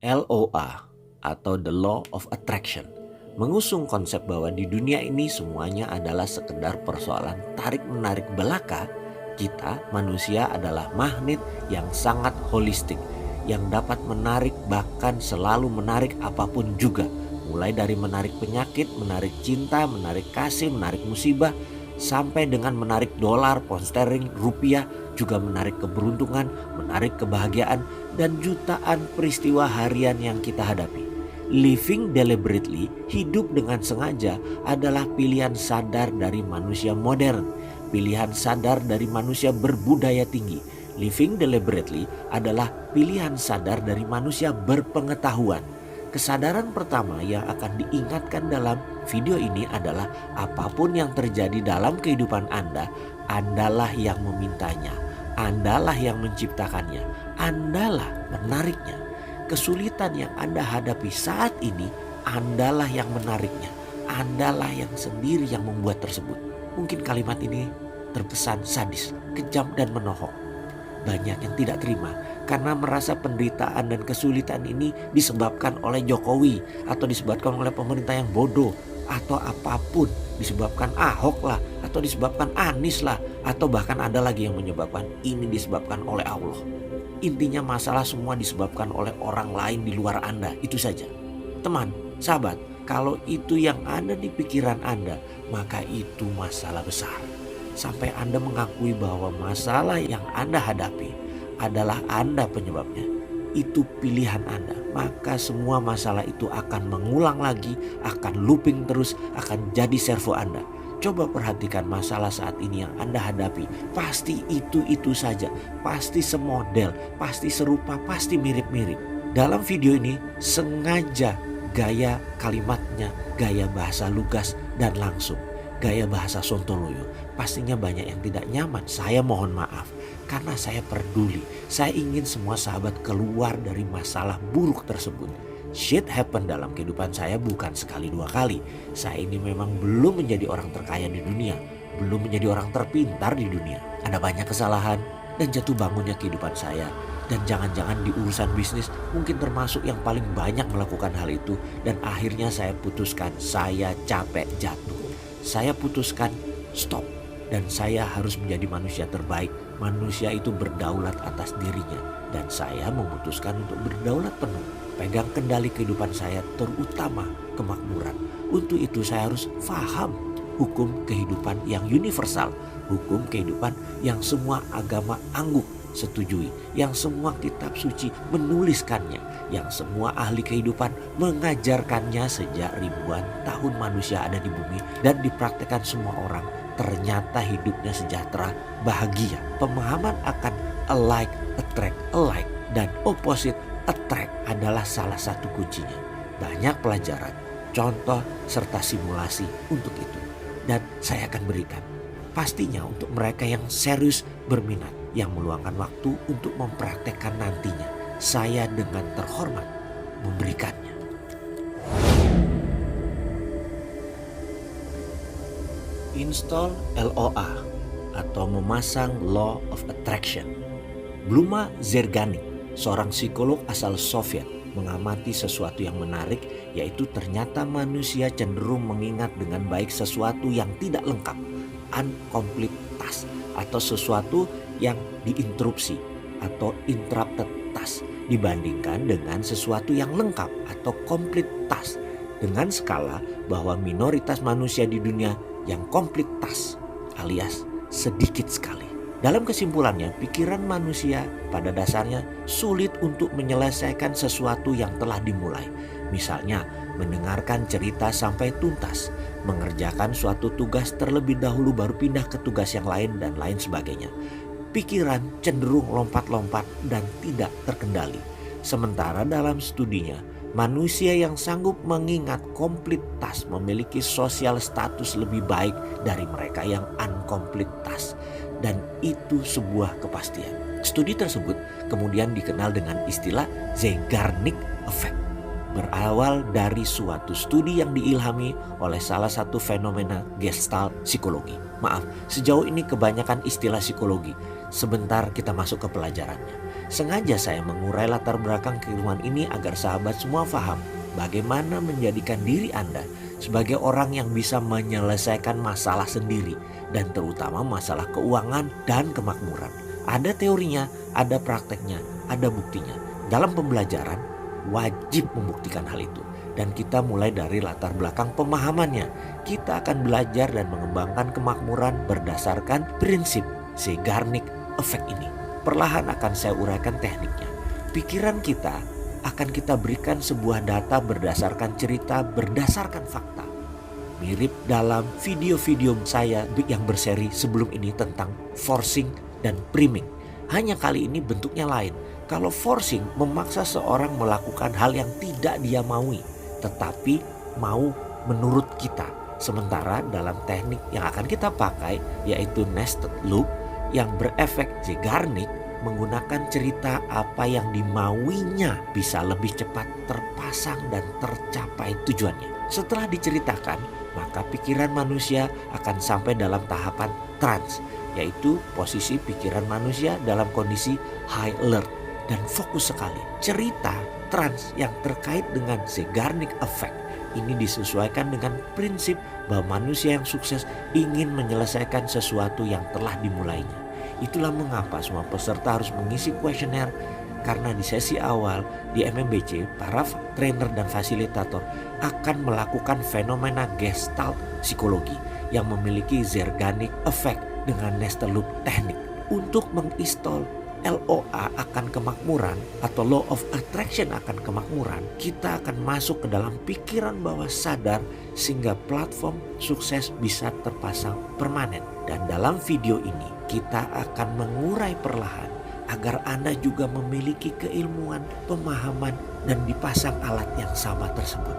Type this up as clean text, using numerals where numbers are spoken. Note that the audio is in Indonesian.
LOA atau The Law of Attraction mengusung konsep bahwa di dunia ini semuanya adalah sekedar persoalan tarik-menarik belaka. Kita manusia adalah magnet yang sangat holistik, yang dapat menarik, bahkan selalu menarik apapun juga. Mulai dari menarik penyakit, menarik cinta, menarik kasih, menarik musibah, sampai dengan menarik dolar, pound sterling, rupiah, juga menarik keberuntungan, menarik kebahagiaan, dan jutaan peristiwa harian yang kita hadapi. Living deliberately, hidup dengan sengaja, adalah pilihan sadar dari manusia modern, pilihan sadar dari manusia berbudaya tinggi. Living deliberately adalah pilihan sadar dari manusia berpengetahuan. Kesadaran pertama yang akan diingatkan dalam video ini adalah apapun yang terjadi dalam kehidupan Anda, Andalah yang memintanya, Andalah yang menciptakannya, Andalah menariknya. Kesulitan yang Anda hadapi saat ini, Andalah yang menariknya, Andalah yang sendiri yang membuat tersebut. Mungkin kalimat ini terkesan sadis, kejam, dan menohok. Banyak yang tidak terima karena merasa penderitaan dan kesulitan ini disebabkan oleh Jokowi, atau disebabkan oleh pemerintah yang bodoh, atau apapun, disebabkan Ahok lah, atau disebabkan Anies lah, atau bahkan ada lagi yang menyebabkan ini disebabkan oleh Allah. Intinya masalah semua disebabkan oleh orang lain di luar Anda, itu saja. Teman, sahabat, kalau itu yang ada di pikiran Anda, maka itu masalah besar. Sampai Anda mengakui bahwa masalah yang Anda hadapi adalah Anda penyebabnya, itu pilihan Anda, maka semua masalah itu akan mengulang lagi, akan looping terus, akan jadi servo Anda. Coba perhatikan masalah saat ini yang Anda hadapi. Pasti itu saja. Pasti semodel, pasti serupa, pasti mirip-mirip. Dalam video ini sengaja gaya kalimatnya, gaya bahasa lugas dan langsung. Gaya bahasa sontoloyo. Pastinya banyak yang tidak nyaman. Saya mohon maaf. Karena saya peduli. Saya ingin semua sahabat keluar dari masalah buruk tersebut. Shit happen dalam kehidupan saya bukan sekali dua kali. Saya ini memang belum menjadi orang terkaya di dunia, belum menjadi orang terpintar di dunia. Ada banyak kesalahan dan jatuh bangunnya kehidupan saya. Dan jangan-jangan di urusan bisnis mungkin termasuk yang paling banyak melakukan hal itu. Dan akhirnya saya putuskan, saya capek jatuh. Saya putuskan stop. Dan saya harus menjadi manusia terbaik. Manusia itu berdaulat atas dirinya. Dan saya memutuskan untuk berdaulat penuh. Pegang kendali kehidupan saya, terutama kemakmuran. Untuk itu saya harus paham hukum kehidupan yang universal. Hukum kehidupan yang semua agama angguk setujui. Yang semua kitab suci menuliskannya. Yang semua ahli kehidupan mengajarkannya sejak ribuan tahun manusia ada di bumi. Dan dipraktekkan semua orang. Ternyata hidupnya sejahtera, bahagia. Pemahaman akan alike attract alike dan opposite attract adalah salah satu kuncinya. Banyak pelajaran, contoh, serta simulasi untuk itu. Dan saya akan berikan. Pastinya untuk mereka yang serius berminat, yang meluangkan waktu untuk mempraktekkan nantinya. Saya dengan terhormat memberikannya. Install LOA atau memasang Law of Attraction. Bluma Zerganik, seorang psikolog asal Soviet, mengamati sesuatu yang menarik, yaitu ternyata manusia cenderung mengingat dengan baik sesuatu yang tidak lengkap, incomplete task, atau sesuatu yang diinterupsi atau interrupted task, dibandingkan dengan sesuatu yang lengkap atau complete task. Dengan skala bahwa minoritas manusia di dunia yang complete task alias sedikit sekali. Dalam kesimpulannya, pikiran manusia pada dasarnya sulit untuk menyelesaikan sesuatu yang telah dimulai. Misalnya, mendengarkan cerita sampai tuntas, mengerjakan suatu tugas terlebih dahulu baru pindah ke tugas yang lain, dan lain sebagainya. Pikiran cenderung lompat-lompat dan tidak terkendali. Sementara dalam studinya, manusia yang sanggup mengingat complete task memiliki sosial status lebih baik dari mereka yang incomplete task. Dan itu sebuah kepastian. Studi tersebut kemudian dikenal dengan istilah Zeigarnik Effect. Berawal dari suatu studi yang diilhami oleh salah satu fenomena Gestalt psikologi. Maaf, sejauh ini kebanyakan istilah psikologi. Sebentar kita masuk ke pelajarannya. Sengaja saya mengurai latar belakang keilmuan ini agar sahabat semua paham bagaimana menjadikan diri Anda sebagai orang yang bisa menyelesaikan masalah sendiri dan terutama masalah keuangan dan kemakmuran. Ada teorinya, ada prakteknya, ada buktinya. Dalam pembelajaran wajib membuktikan hal itu. Dan kita mulai dari latar belakang pemahamannya. Kita akan belajar dan mengembangkan kemakmuran berdasarkan prinsip Zeigarnik Effect ini. Perlahan akan saya uraikan tekniknya. Pikiran kita akan kita berikan sebuah data berdasarkan cerita, berdasarkan fakta. Mirip dalam video-video saya yang berseri sebelum ini tentang forcing dan priming. Hanya kali ini bentuknya lain. Kalau forcing memaksa seorang melakukan hal yang tidak dia maui, tetapi mau menurut kita. Sementara dalam teknik yang akan kita pakai yaitu nested loop yang berefek Zeigarnik menggunakan cerita apa yang dimauinya bisa lebih cepat terpasang dan tercapai tujuannya. Setelah diceritakan, maka pikiran manusia akan sampai dalam tahapan trance, yaitu posisi pikiran manusia dalam kondisi high alert dan fokus sekali. Cerita trance yang terkait dengan Zeigarnik Effect ini disesuaikan dengan prinsip bahwa manusia yang sukses ingin menyelesaikan sesuatu yang telah dimulainya. Itulah mengapa semua peserta harus mengisi kuesioner, karena di sesi awal di MMBC para trainer dan fasilitator akan melakukan fenomena gestalt psikologi yang memiliki Zeigarnik Effect dengan nested loop teknik. Untuk menginstall LOA akan kemakmuran atau Law of Attraction akan kemakmuran, kita akan masuk ke dalam pikiran bawah sadar sehingga platform sukses bisa terpasang permanen. Dan dalam video ini kita akan mengurai perlahan agar Anda juga memiliki keilmuan, pemahaman, dan dipasang alat yang sama tersebut.